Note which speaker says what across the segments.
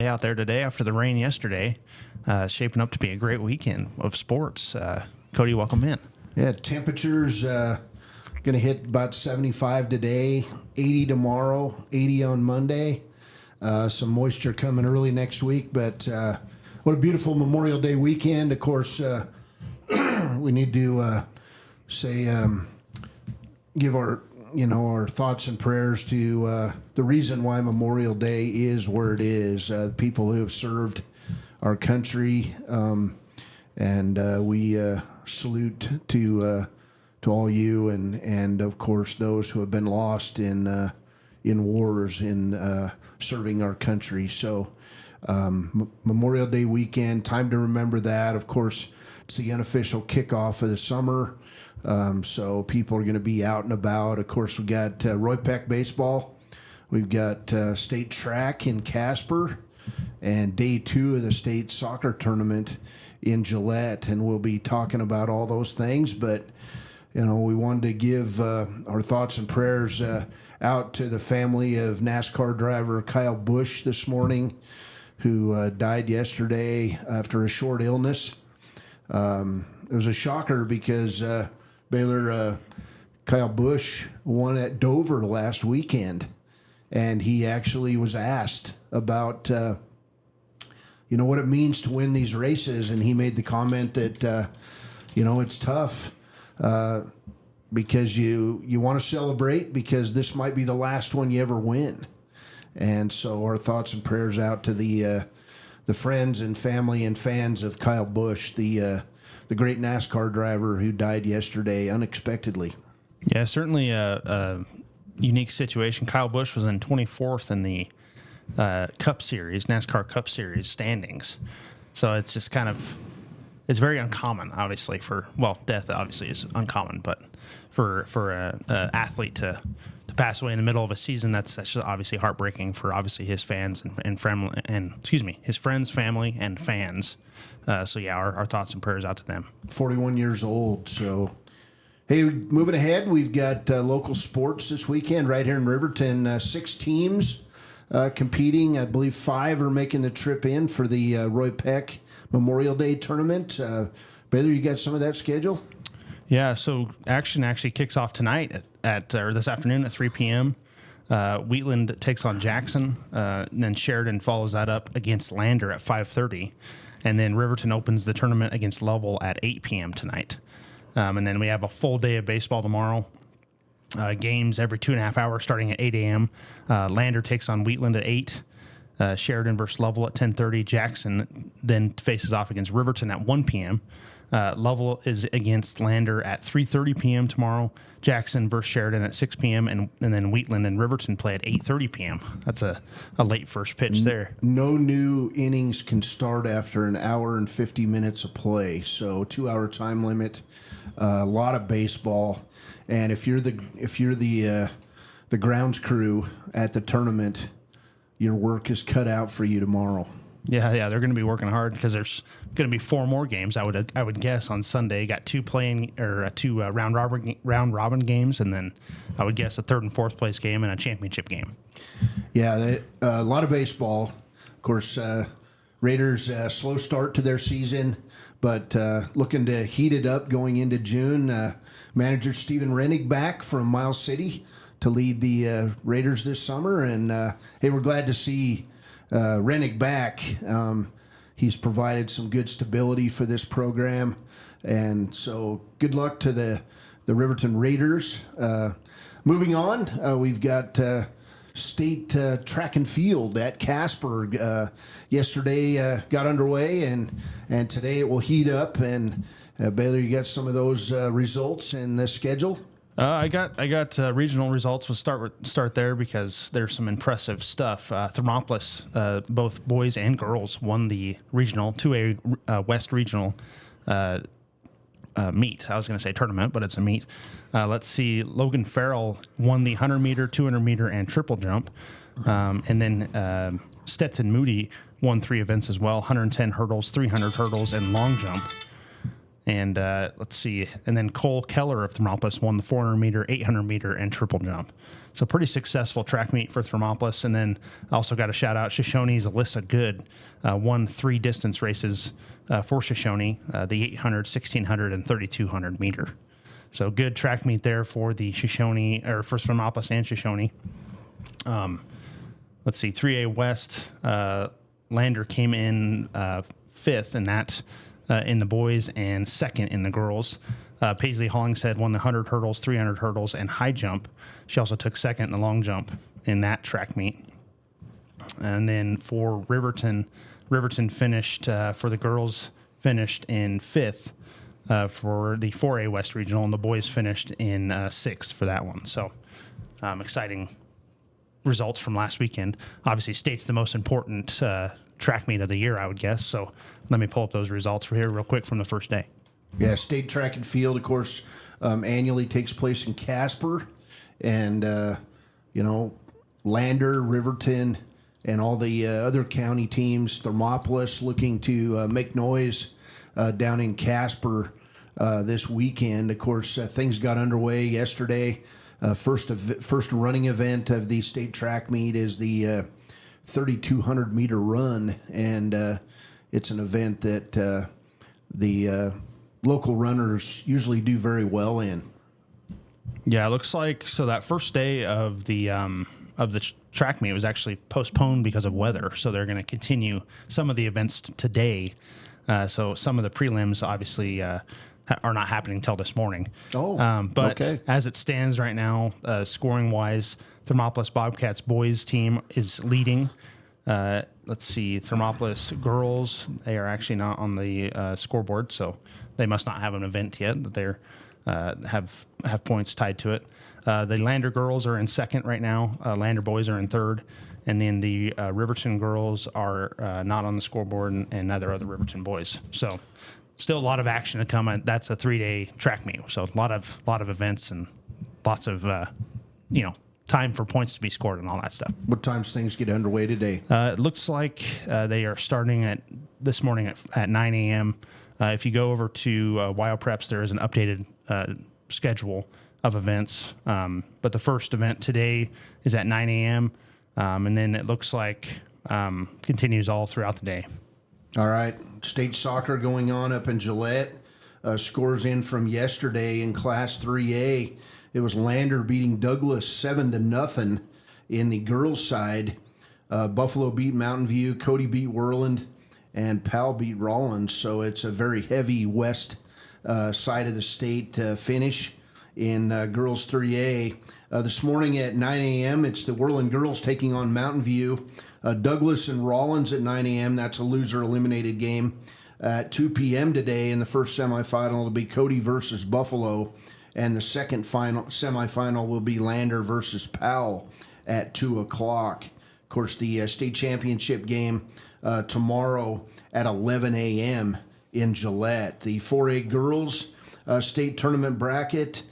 Speaker 1: day out there today after the rain yesterday. Shaping up to be a great weekend of sports. Cody, welcome in.
Speaker 2: Yeah, temperatures going to hit about 75 today, 80 tomorrow, 80 on Monday. Some moisture coming early next week, but what a beautiful Memorial Day weekend. Of course, we need to give our thoughts and prayers to the reason why Memorial Day is where it is. People who have served our country, and we salute to all you, and of course those who have been lost in wars in serving our country. So Memorial Day weekend, time to remember that. Of course, it's the unofficial kickoff of the summer, so people are going to be out and about. Of course, we got Roy Peck baseball. We've got state track in Casper, and day 2 of the state soccer tournament in Gillette, and we'll be talking about all those things. But we wanted to give our thoughts and prayers out to the family of NASCAR driver Kyle Busch this morning, who died yesterday after a short illness. It was a shocker because Baylor Kyle Busch won at Dover last weekend, and he actually was asked about what it means to win these races, and he made the comment that it's tough because you want to celebrate because this might be the last one you ever win. And so our thoughts and prayers out to the friends and family and fans of Kyle Busch, the great NASCAR driver who died yesterday unexpectedly.
Speaker 1: Yeah, certainly a unique situation. Kyle Busch was in 24th in the Cup Series, NASCAR Cup Series standings. So it's just it's very uncommon, obviously, death obviously is uncommon, but for an athlete to pass away in the middle of a season, that's just obviously heartbreaking for obviously his fans and family, his friends, family, and fans. So yeah, our thoughts and prayers out to them.
Speaker 2: 41 years old. So, hey, moving ahead, we've got local sports this weekend right here in Riverton. 6 teams competing. I believe 5 are making the trip in for the Roy Peck Memorial Day tournament. Baylor, you got some of that schedule?
Speaker 1: Yeah, so action actually kicks off tonight or this afternoon at 3 p.m. Wheatland takes on Jackson, and then Sheridan follows that up against Lander at 5:30, and then Riverton opens the tournament against Lovell at 8 p.m. tonight. And then we have a full day of baseball tomorrow. Games every 2.5 hours starting at 8 a.m. Lander takes on Wheatland at 8. Sheridan versus Lovell at 10:30. Jackson then faces off against Riverton at 1 p.m. Lovell is against Lander at 3:30 p.m. tomorrow. Jackson versus Sheridan at 6 p.m. and then Wheatland and Riverton play at 8:30 p.m. That's a late first pitch there.
Speaker 2: No new innings can start after an hour and 50 minutes of play, so 2-hour time limit. A lot of baseball, and if you're the grounds crew at the tournament, your work is cut out for you tomorrow.
Speaker 1: Yeah, they're going to be working hard because there's going to be 4 more games. I would guess on Sunday. You got 2 round robin games, and then I would guess a 3rd and 4th place game and a championship game.
Speaker 2: Yeah, a lot of baseball. Of course, Raiders slow start to their season, but looking to heat it up going into June. Manager Stephen Rennig back from Miles City to lead the Raiders this summer, and hey, we're glad to see Rennig back. He's provided some good stability for this program, and so good luck to the Riverton Raiders. Moving on, we've got state track and field at Casper. Yesterday got underway, and today it will heat up. And Baylor, you got some of those results and the schedule?
Speaker 1: I got regional results. We'll start there because there's some impressive stuff. Thermopolis, both boys and girls, won the regional 2A West regional meet. I was going to say tournament, but it's a meet. Let's see. Logan Farrell won the 100 meter, 200 meter, and triple jump, and then Stetson Moody won 3 events as well: 110 hurdles, 300 hurdles, and long jump. And let's see. And then Cole Keller of Thermopolis won the 400 meter, 800 meter, and triple jump. So pretty successful track meet for Thermopolis. And then I also got a shout out Shoshone's Alyssa Good won 3 distance races for Shoshone, the 800, 1600, and 3200 meter. So good track meet there for the Shoshone, or for Thermopolis and Shoshone. Let's see, 3A West, Lander came in 5th in that in the boys and 2nd in the girls. Paisley Hollingshead won the 100 hurdles, 300 hurdles, and high jump. She also took 2nd in the long jump in that track meet. And then for Riverton finished, for the girls, finished in 5th for the 4A West Regional, and the boys finished in 6th for that one. So exciting results from last weekend. Obviously, state's the most important track meet of the year, I would guess. So let me pull up those results for here real quick from the first day.
Speaker 2: Yeah, state track and field, of course, annually takes place in Casper, and Lander, Riverton, and all the other county teams. Thermopolis looking to make noise down in Casper this weekend. Of course, things got underway yesterday. First running event of the state track meet is the 3,200 meter run, and it's an event that the local runners usually do very well in.
Speaker 1: Yeah, it looks like so that first day of the track meet was actually postponed because of weather. So they're going to continue some of the events today. So some of the prelims obviously are not happening until this morning. But
Speaker 2: okay.
Speaker 1: As it stands right now, scoring wise, Thermopolis Bobcats boys team is leading. Let's see, Thermopolis girls, they are actually not on the scoreboard, so they must not have an event yet that they're have points tied to it. The Lander girls are in 2nd right now. Lander boys are in 3rd. And then the Riverton girls are not on the scoreboard, and neither are the Riverton boys. So still a lot of action to come. That's a 3-day track meet. So a lot of events and lots of, time for points to be scored and all that stuff.
Speaker 2: What times things get underway today?
Speaker 1: It looks like they are starting this morning at 9 a.m. If you go over to WyoPreps, there is an updated schedule of events. But the first event today is at 9 a.m. And then it looks like continues all throughout the day.
Speaker 2: All right. State soccer going on up in Gillette. Scores in from yesterday in Class 3A. It was Lander beating Douglas 7-0 in the girls' side. Buffalo beat Mountain View. Cody beat Worland. And Powell beat Rollins. So it's a very heavy west side of the state finish in girls 3A. This morning at 9 a.m., it's the Worland girls taking on Mountain View. Douglas and Rollins at 9 a.m. That's a loser-eliminated game. At 2 p.m. today in the first semifinal, it'll be Cody versus Buffalo. And the second semifinal will be Lander versus Powell at 2 o'clock. Of course, the state championship game tomorrow at 11 a.m. in Gillette. The 4A girls state tournament bracket,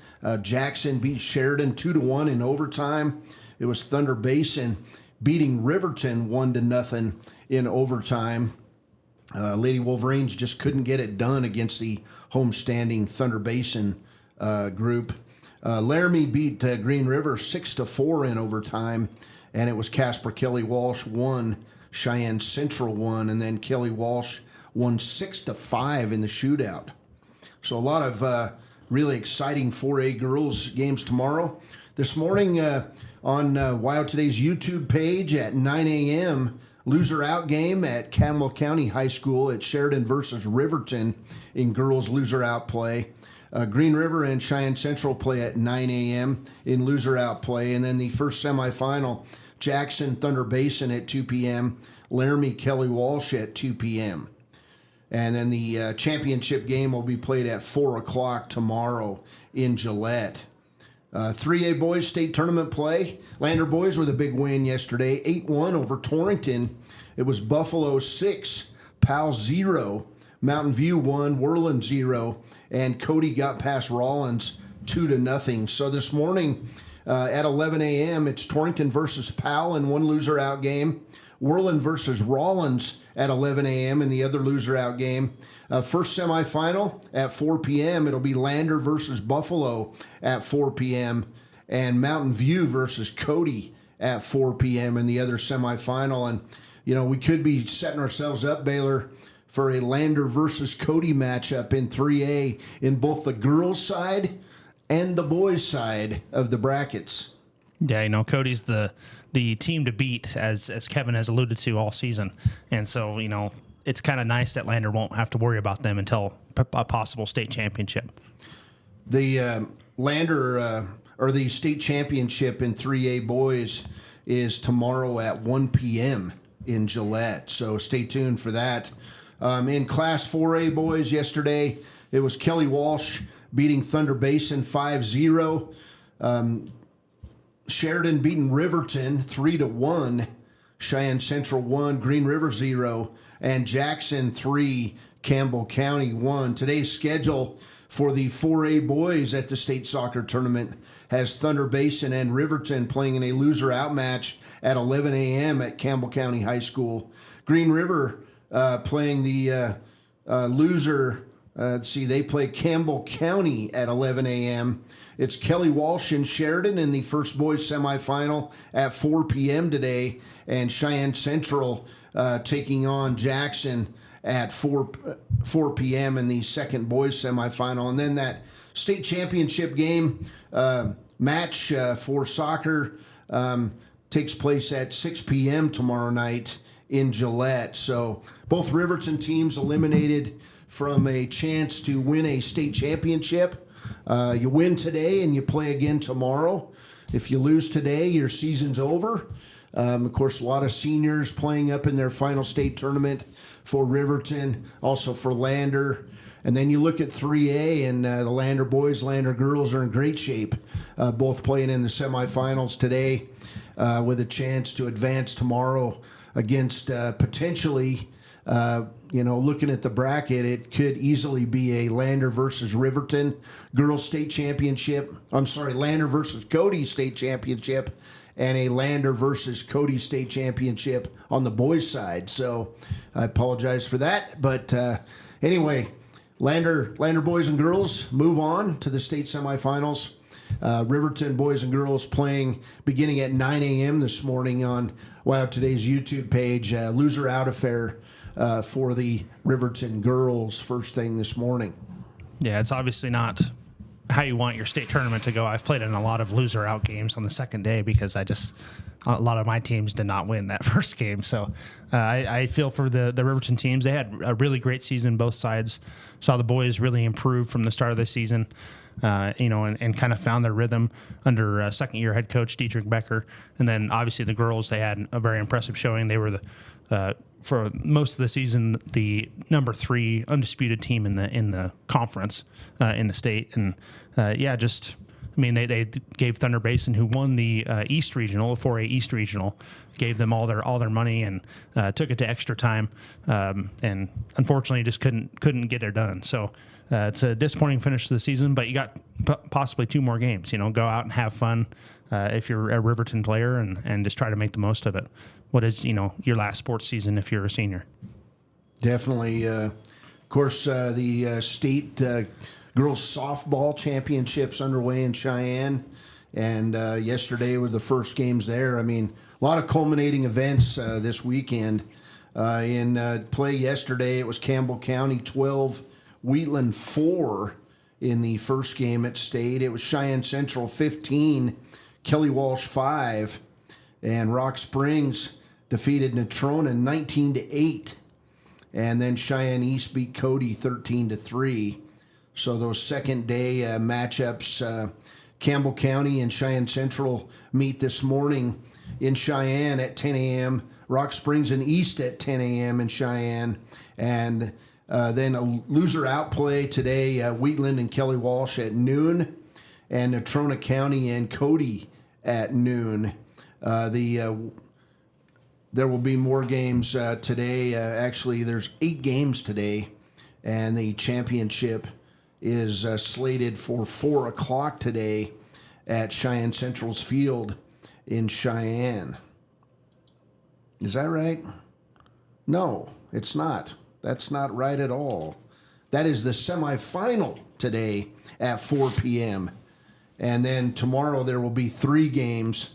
Speaker 2: Jackson beat Sheridan 2-1 in overtime. It was Thunder Basin beating Riverton 1-0 in overtime. Lady Wolverines just couldn't get it done against the homestanding Thunder Basin group. Laramie beat Green River 6-4 in overtime, and it was Casper Kelly Walsh won, Cheyenne Central won, and then Kelly Walsh won 6-5 in the shootout. So a lot of really exciting 4A girls games tomorrow. This morning on WyoToday's YouTube page at 9 a.m., loser out game at Campbell County High School at Sheridan versus Riverton in girls loser out play. Green River and Cheyenne Central play at 9 a.m. in loser out play. And then the first semifinal, Jackson Thunder Basin at 2 p.m., Laramie Kelly Walsh at 2 p.m. And then the championship game will be played at 4 o'clock tomorrow in Gillette. 3A boys state tournament play. Lander boys with a big win yesterday, 8-1 over Torrington. It was Buffalo 6, Powell 0, Mountain View 1, Worland 0, and Cody got past Rollins 2-0. So this morning at 11 a.m., it's Torrington versus Powell in one loser out game. Worland versus Rollins at 11 a.m. in the other loser out game. First semifinal at 4 p.m. It'll be Lander versus Buffalo at 4 p.m. and Mountain View versus Cody at 4 p.m. in the other semifinal. And, we could be setting ourselves up, Baylor, for a Lander versus Cody matchup in 3A in both the girls' side and the boys' side of the brackets.
Speaker 1: Yeah, Cody's the team to beat, as Kevin has alluded to all season. And so, it's kind of nice that Lander won't have to worry about them until a possible state championship.
Speaker 2: The Lander, or the state championship in 3A boys, is tomorrow at 1 p.m. in Gillette. So stay tuned for that. In Class 4A boys yesterday, it was Kelly Walsh beating Thunder Basin 5-0. Sheridan beating Riverton 3-1. Cheyenne Central 1, Green River 0, and Jackson 3, Campbell County 1. Today's schedule for the 4A boys at the state soccer tournament has Thunder Basin and Riverton playing in a loser out match at 11 a.m. at Campbell County High School. Green River playing the loser. They play Campbell County at 11 a.m. It's Kelly Walsh and Sheridan in the first boys semifinal at 4 p.m. today, and Cheyenne Central taking on Jackson at 4 p.m. in the second boys semifinal. And then that state championship game match for soccer takes place at 6 p.m. tomorrow night in Gillette. So both Riverton teams eliminated from a chance to win a state championship. You win today and you play again tomorrow. If you lose today, your season's over. Of course, a lot of seniors playing up in their final state tournament for Riverton, also for Lander. And then you look at 3A, and the Lander boys, Lander girls are in great shape, both playing in the semifinals today with a chance to advance tomorrow against potentially, looking at the bracket, it could easily be a Lander versus Riverton girls state championship. Lander versus Cody state championship, and a Lander versus Cody state championship on the boys' side. So I apologize for that. But anyway, Lander boys and girls move on to the state semifinals. Riverton boys and girls playing beginning at 9 a.m. this morning on WyoToday's YouTube page. Loser out affair for the Riverton girls first thing this morning.
Speaker 1: Yeah, it's obviously not how you want your state tournament to go. I've played in a lot of loser out games on the second day because a lot of my teams did not win that first game. So I feel for the Riverton teams. They had a really great season, both sides. Saw the boys really improve from the start of the season, and kind of found their rhythm under second-year head coach Dietrich Becker. And then obviously the girls, they had a very impressive showing. They were for most of the season, the number 3 undisputed team in the conference in the state. And they gave Thunder Basin, who won the East Regional, the 4A East Regional, gave them all their money and took it to extra time, and unfortunately just couldn't get it done. So it's a disappointing finish to the season, but you got possibly 2 more games. Go out and have fun if you're a Riverton player and just try to make the most of it. What is your last sports season if you're a senior?
Speaker 2: Definitely. Of course, the state girls softball championships underway in Cheyenne, and yesterday were the first games there. A lot of culminating events this weekend. In play yesterday, it was Campbell County 12, Wheatland 4 in the first game at state. It was Cheyenne Central 15, Kelly Walsh 5, and Rock Springs defeated Natrona 19-8, and then Cheyenne East beat Cody 13-3. So those second day matchups, Campbell County and Cheyenne Central meet this morning in Cheyenne at 10 a.m. Rock Springs and East at 10 a.m. in Cheyenne, and then a loser out play today, Wheatland and Kelly Walsh at noon, and Natrona County and Cody at noon. There will be more games today. Actually, there's 8 games today, and the championship is slated for 4 o'clock today at Cheyenne Central's field in Cheyenne. Is that right? No, it's not. That's not right at all. That is the semifinal today at 4 p.m. And then tomorrow there will be 3 games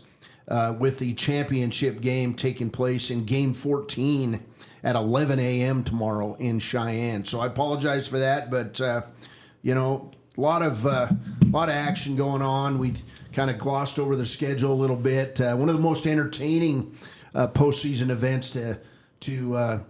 Speaker 2: with the championship game taking place in Game 14 at 11 a.m. tomorrow in Cheyenne. So I apologize for that, but, you know, a lot of action going on. We kind of glossed over the schedule a little bit. One of the most entertaining postseason events to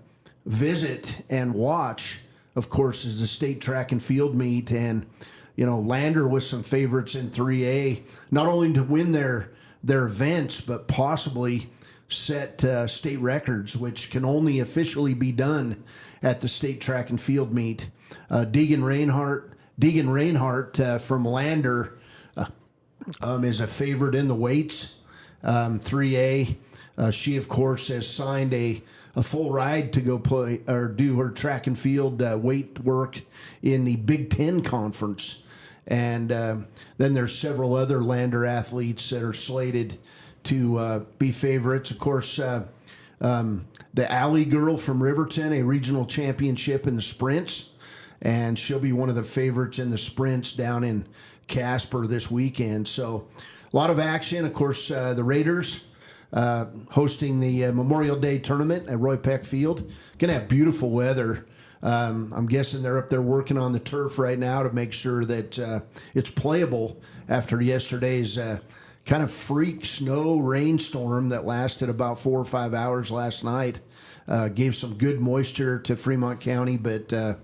Speaker 2: visit and watch, of course, is the state track and field meet. And, you know, Lander with some favorites in 3A, not only to win their events, but possibly set state records, which can only officially be done at the state track and field meet. Deegan Reinhardt from Lander is a favorite in the weights, 3A. She, of course, has signed a full ride to go play or do her track and field weight work in the Big Ten Conference. And then there's several other Lander athletes that are slated to be favorites. Of course, the Alley girl from Riverton, a regional championship in the sprints, and she'll be one of the favorites in the sprints down in Casper this weekend. So a lot of action. Of course, the Raiders hosting the Memorial Day tournament at Roy Peck Field. Going to have beautiful weather. I'm guessing they're up there working on the turf right now to make sure that it's playable after yesterday's kind of freak snow rainstorm that lasted about 4 or 5 hours last night. Gave some good moisture to Fremont County, but of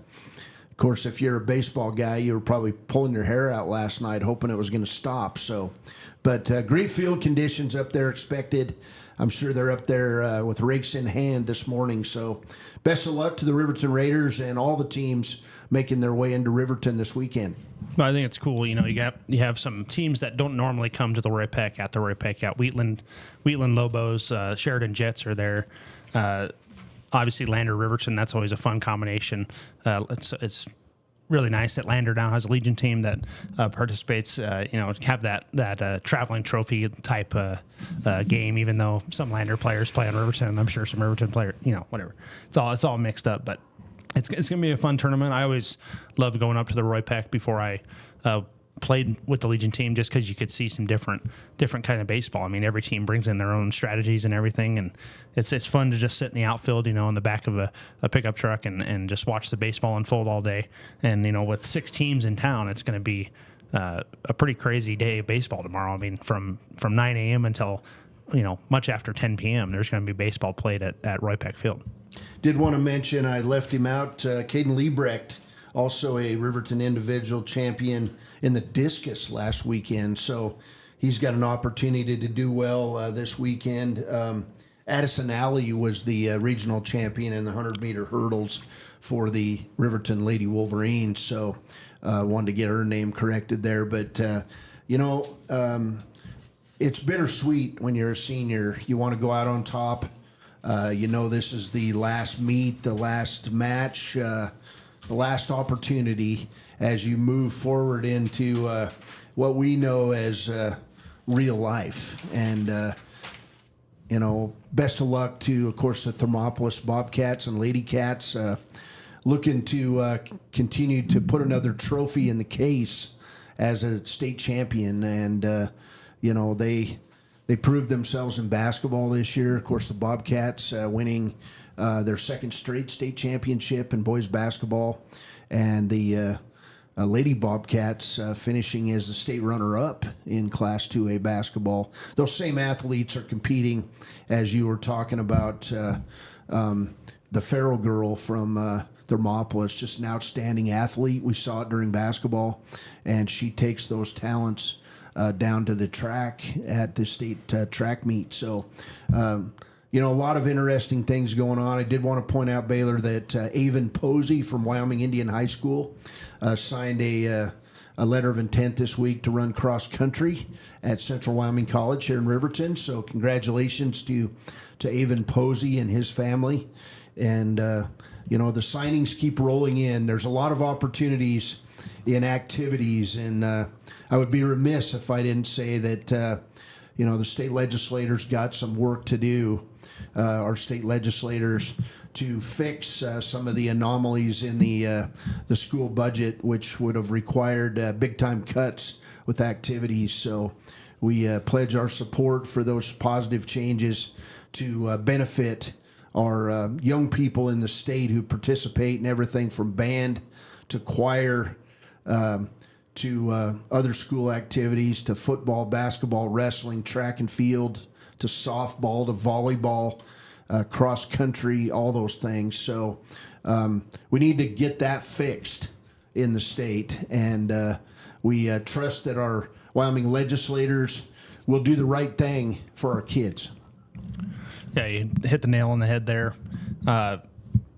Speaker 2: course, if you're a baseball guy, you were probably pulling your hair out last night hoping it was going to stop. So, but great field conditions up there expected. I'm sure they're up there with rakes in hand this morning. So best of luck to the Riverton Raiders and all the teams making their way into Riverton this weekend.
Speaker 1: Well, I think it's cool. You know, you have some teams that don't normally come to the Roy Peck at Wheatland Lobos, Sheridan Jets are there. Obviously, Lander Riverton, that's always a fun combination. It's really nice that Lander now has a Legion team that participates, have that traveling trophy type game, even though some Lander players play on Riverton, and I'm sure some Riverton players, whatever. It's all mixed up, but it's going to be a fun tournament. I always loved going up to the Roy Peck before I played with the Legion team, just because you could see some different kind of baseball. I mean, every team brings in their own strategies and everything, and it's fun to just sit in the outfield, in the back of a pickup truck and just watch the baseball unfold all day. And, with 6 teams in town, it's going to be a pretty crazy day of baseball tomorrow. I mean, from 9 a.m. until, much after 10 p.m., there's going to be baseball played at Roy Peck Field.
Speaker 2: Did want to mention, I left him out, Caden Liebrecht, also a Riverton individual champion in the discus last weekend. So he's got an opportunity to do well this weekend. Addison Alley was the regional champion in the 100-meter hurdles for the Riverton Lady Wolverines. So wanted to get her name corrected there. But, it's bittersweet when you're a senior. You want to go out on top. This is the last meet, the last match, the last opportunity as you move forward into what we know as real life. And, best of luck to, of course, the Thermopolis Bobcats and Lady Cats, looking to continue to put another trophy in the case as a state champion. And, they proved themselves in basketball this year. Of course, the Bobcats winning their second straight state championship in boys basketball, and the Lady Bobcats finishing as the state runner-up in Class 2A basketball. Those same athletes are competing, as you were talking about, the Farrell girl from Thermopolis, just an outstanding athlete. We saw it during basketball, and she takes those talents down to the track at the state track meet. So, a lot of interesting things going on. I did want to point out, Baylor, that Avon Posey from Wyoming Indian High School signed a letter of intent this week to run cross country at Central Wyoming College here in Riverton. So congratulations to Avon Posey and his family. And, the signings keep rolling in. There's a lot of opportunities in activities, and I would be remiss if I didn't say that, the state legislators got some work to do. Our state legislators to fix some of the anomalies in the school budget, which would have required big time cuts with activities. So we pledge our support for those positive changes to benefit our young people in the state who participate in everything from band to choir to other school activities, to football, basketball, wrestling, track and field, to softball, to volleyball, cross country, all those things. So we need to get that fixed in the state, and we trust that our Wyoming legislators will do the right thing for our kids.
Speaker 1: Yeah, you hit the nail on the head there.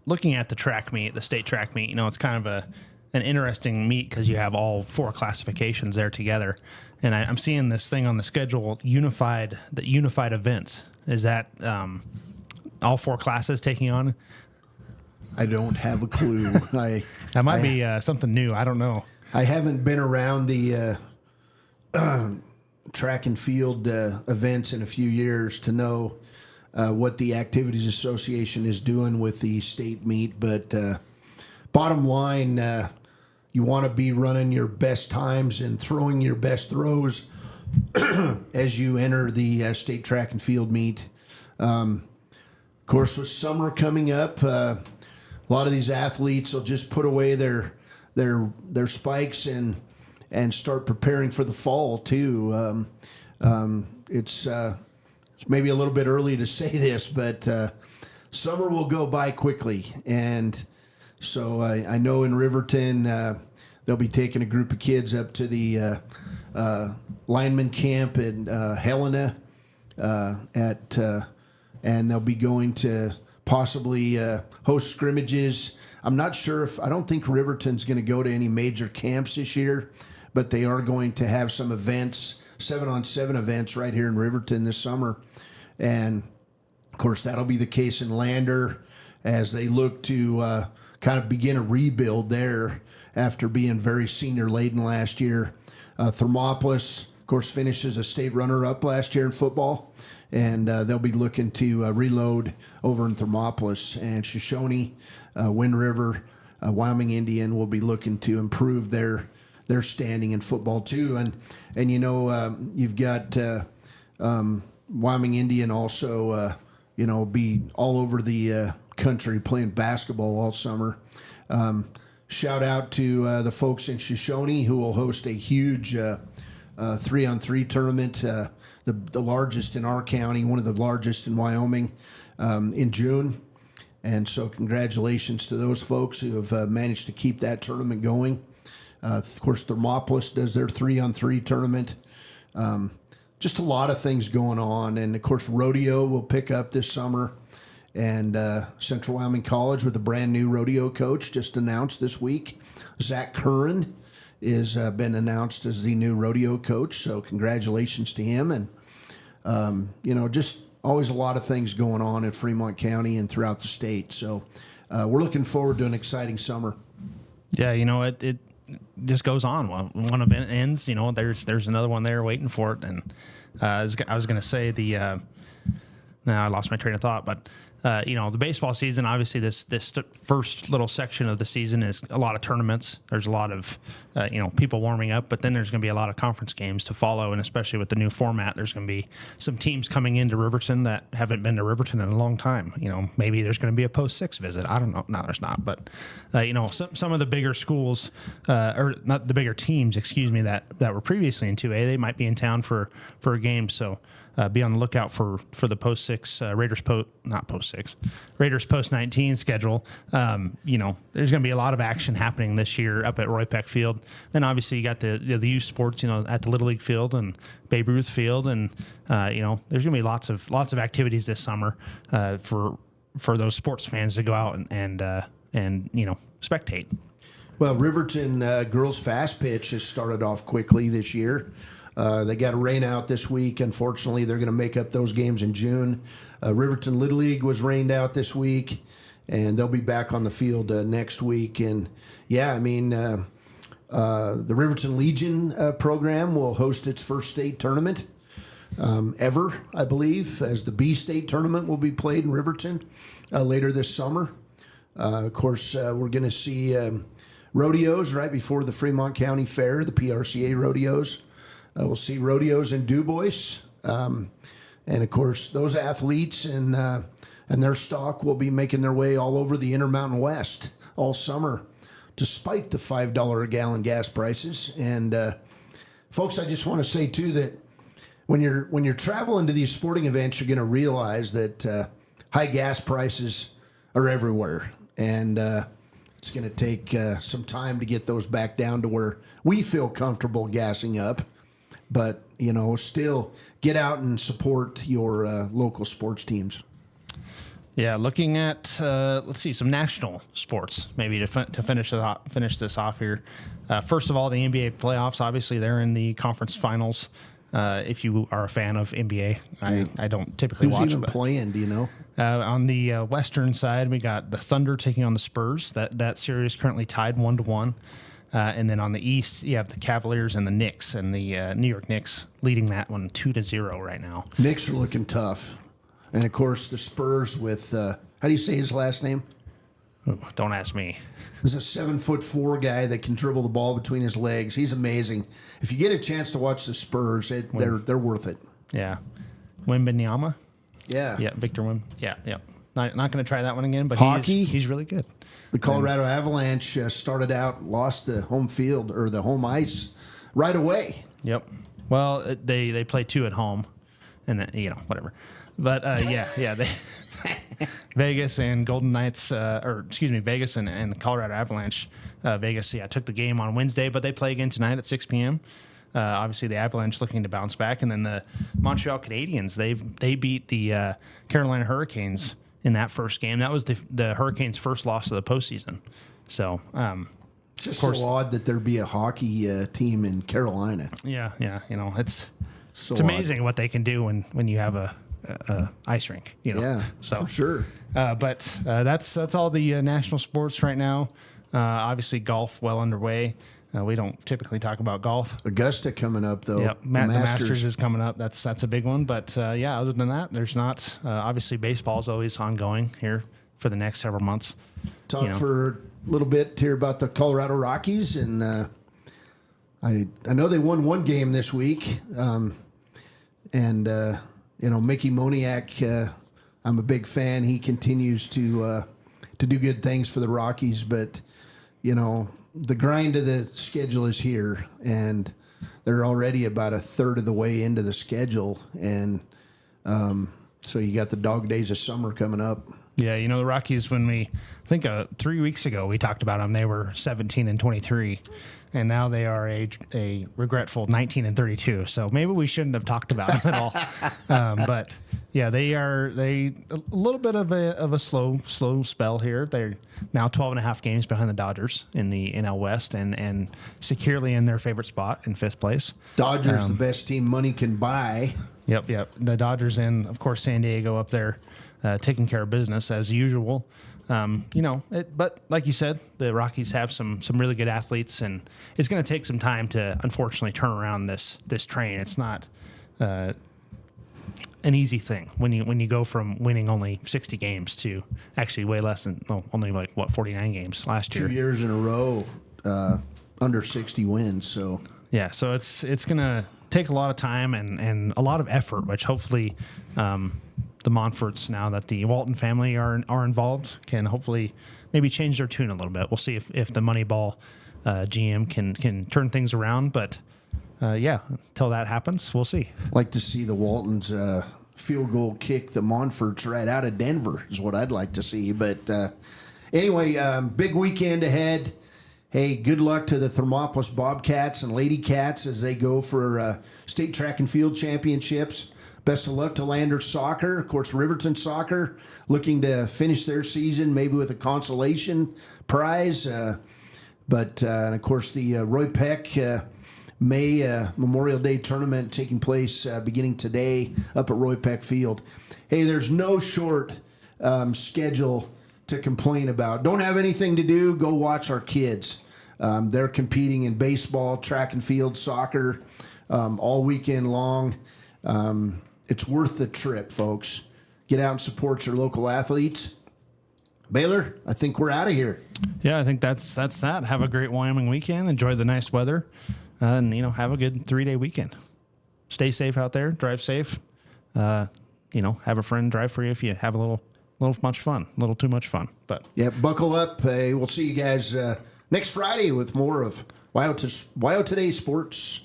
Speaker 1: Looking at the track meet, the state track meet, it's kind of an interesting meet because you have all 4 classifications there together. And I'm seeing this thing on the schedule, unified events. Is that all 4 classes taking on?
Speaker 2: I don't have a clue.
Speaker 1: That might be something new. I don't know.
Speaker 2: I haven't been around the track and field events in a few years to know what the Activities Association is doing with the state meet. But bottom line, you want to be running your best times and throwing your best throws as you enter the state track and field meet. Of course, with summer coming up, a lot of these athletes will just put away their spikes and start preparing for the fall too. It's maybe a little bit early to say this, but summer will go by quickly, and so I know in Riverton they'll be taking a group of kids up to the lineman camp in Helena and they'll be going to possibly host scrimmages. I'm not sure I don't think Riverton's going to go to any major camps this year, but they are going to have some events, 7-on-7 events right here in Riverton this summer. And of course, that'll be the case in Lander as they look to kind of begin a rebuild there after being very senior laden last year. Thermopolis, of course, finishes a state runner-up last year in football, and they'll be looking to reload over in Thermopolis. And Shoshone, Wind River, Wyoming Indian will be looking to improve their standing in football too. And you've got Wyoming Indian also be all over the country playing basketball all summer. Shout out to the folks in Shoshone who will host a huge 3-on-3 tournament, the largest in our county, one of the largest in Wyoming, in June. And so congratulations to those folks who have managed to keep that tournament going. Of course, Thermopolis does their 3-on-3 tournament. Just a lot of things going on. And, of course, rodeo will pick up this summer. And Central Wyoming College with a brand-new rodeo coach just announced this week. Zach Curran is been announced as the new rodeo coach. So congratulations to him. And, just always a lot of things going on in Fremont County and throughout the state. So we're looking forward to an exciting summer.
Speaker 1: Yeah, it just goes on. One event ends, there's another one there waiting for it. And I was going to say now I lost my train of thought, but the baseball season, obviously this first little section of the season is a lot of tournaments. There's a lot of, people warming up, but then there's going to be a lot of conference games to follow. And especially with the new format, there's going to be some teams coming into Riverton that haven't been to Riverton in a long time. Maybe there's going to be a post-6 visit. I don't know. No, there's not. But, some of the bigger schools, or not the bigger teams, that were previously in 2A, they might be in town for a game. So, be on the lookout for the post-6 Raiders post-19 schedule. There's going to be a lot of action happening this year up at Roy Peck Field. Then obviously you got the youth sports, at the Little League Field and Babe Ruth Field, and there's going to be lots of activities this summer for those sports fans to go out and spectate.
Speaker 2: Well, Riverton girls fast pitch has started off quickly this year. They got a rain out this week. Unfortunately, they're going to make up those games in June. Riverton Little League was rained out this week, and they'll be back on the field next week. And, the Riverton Legion program will host its first state tournament ever, I believe, as the B-State tournament will be played in Riverton later this summer. Of course, we're going to see rodeos right before the Fremont County Fair, the PRCA rodeos. We'll see rodeos in DuBois. And, of course, those athletes and their stock will be making their way all over the Intermountain West all summer, despite the $5 a gallon gas prices. And, folks, I just want to say, too, that when you're traveling to these sporting events, you're going to realize that high gas prices are everywhere. And it's going to take some time to get those back down to where we feel comfortable gassing up. But, still get out and support your local sports teams.
Speaker 1: Yeah, looking at, let's see, some national sports, maybe to finish this off here. First of all, the NBA playoffs, obviously, they're in the conference finals. If you are a fan of NBA, I don't typically watch.
Speaker 2: Who's even playing, do you know?
Speaker 1: On the western side, we got the Thunder taking on the Spurs. That series currently tied 1-1. And then on the east, you have the Cavaliers and the Knicks, and the New York Knicks leading that one 2-0 right now.
Speaker 2: Knicks are looking tough. And, of course, the Spurs with, how do you say his last name?
Speaker 1: Ooh, don't ask me.
Speaker 2: There's a 7'4" guy that can dribble the ball between his legs. He's amazing. If you get a chance to watch the Spurs, they're worth it.
Speaker 1: Yeah. Wembanyama?
Speaker 2: Yeah.
Speaker 1: Yeah, Victor Wim. Yeah. Not going to try that one again, but
Speaker 2: Hockey?
Speaker 1: he's really good.
Speaker 2: The Colorado Avalanche started out, lost the home field or the home ice right away.
Speaker 1: Yep. Well, they play 2 at home, and then whatever. But they Vegas and Golden Knights, Vegas and Colorado Avalanche. Vegas, took the game on Wednesday, but they play again tonight at 6 p.m. Obviously, the Avalanche looking to bounce back, and then the Montreal Canadiens. They beat the Carolina Hurricanes in that first game. That was the Hurricanes' first loss of the postseason. So,
Speaker 2: it's just so odd that there be a hockey team in Carolina.
Speaker 1: Yeah. It's amazing what they can do when you have a ice rink.
Speaker 2: Yeah, so for sure.
Speaker 1: But that's all the national sports right now. Obviously, golf well underway. We don't typically talk about golf.
Speaker 2: Augusta coming up, though.
Speaker 1: Yep, the Masters is coming up. That's a big one. But, other than that, there's not. Obviously, baseball is always ongoing here for the next several months.
Speaker 2: Talk for a little bit here about the Colorado Rockies. And I know they won one game this week. Mickey Moniak, I'm a big fan. He continues to do good things for the Rockies. But, the grind of the schedule is here, and they're already about a third of the way into the schedule, and so you got the dog days of summer coming up.
Speaker 1: Yeah, the Rockies, I think 3 weeks ago we talked about them, they were 17-23, and now they are a regretful 19-32. So maybe we shouldn't have talked about them at all. But yeah, they a little bit of a slow spell here. They're now 12.5 games behind the Dodgers in the NL West and securely in their favorite spot in 5th place.
Speaker 2: Dodgers, the best team money can buy.
Speaker 1: Yep. The Dodgers and, of course, San Diego up there taking care of business as usual. But like you said, the Rockies have some really good athletes, and it's going to take some time to, unfortunately, turn around this train. It's not an easy thing when you go from winning only 60 games to actually way less than only 49 games last year.
Speaker 2: 2 years in a row under 60 wins. So
Speaker 1: yeah, so it's going to take a lot of time and a lot of effort, which hopefully the Monforts, now that the Walton family are involved, can hopefully maybe change their tune a little bit. We'll see if the Moneyball GM can turn things around. But until that happens, we'll see.
Speaker 2: Like to see the Waltons field goal kick the Monforts right out of Denver is what I'd like to see. But anyway, big weekend ahead. Hey, good luck to the Thermopolis Bobcats and Lady Cats as they go for state track and field championships. Best of luck to Landers Soccer. Of course, Riverton Soccer looking to finish their season maybe with a consolation prize. And of course, the Roy Peck May Memorial Day tournament taking place beginning today up at Roy Peck Field. Hey, there's no short schedule to complain about. Don't have anything to do, go watch our kids. They're competing in baseball, track and field, soccer all weekend long. It's worth the trip, folks. Get out and support your local athletes. Baylor, I think we're out of here.
Speaker 1: Yeah, I think that's that. Have a great Wyoming weekend. Enjoy the nice weather, and have a good 3-day weekend. Stay safe out there. Drive safe. Have a friend drive for you if you have a little too much fun. But
Speaker 2: yeah, buckle up. We'll see you guys next Friday with more of WyoToday Sports